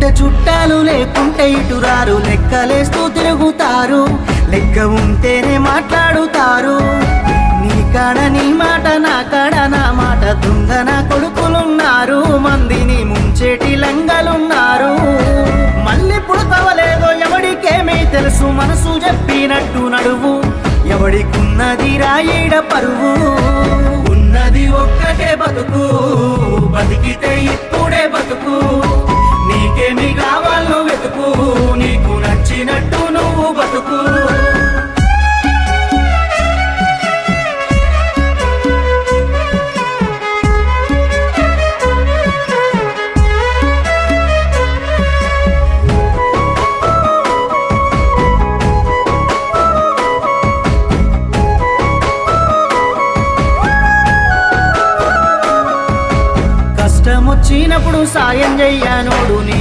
ఉంటే చుట్టాలు లేకుంటే ఇటురారు లెక్కలేస్తూ తిరుగుతారు లెక్క ఉంటేనే మాట్లాడుతారు నీ కాడ నీ మాట నా కాడ నా మాట దొంగ నా కొడుకులున్నారు మందిని ముంచేటి లంగలున్నారు మళ్ళీ పుడతవలేదో ఎవడికేమీ తెలుసు మనసు చెప్పినట్టు నడువు ఎవడికున్నది రాయిడ పరువు ఉన్నది ఒక్కటే బతుకు బతికితే ఇప్పుడే బతుకు నీకేమి కావాలో వెతుకు నీకు నచ్చినట్టు నువ్వు బతుకు వచ్చినప్పుడు సాయం చెయ్యనోడు నీ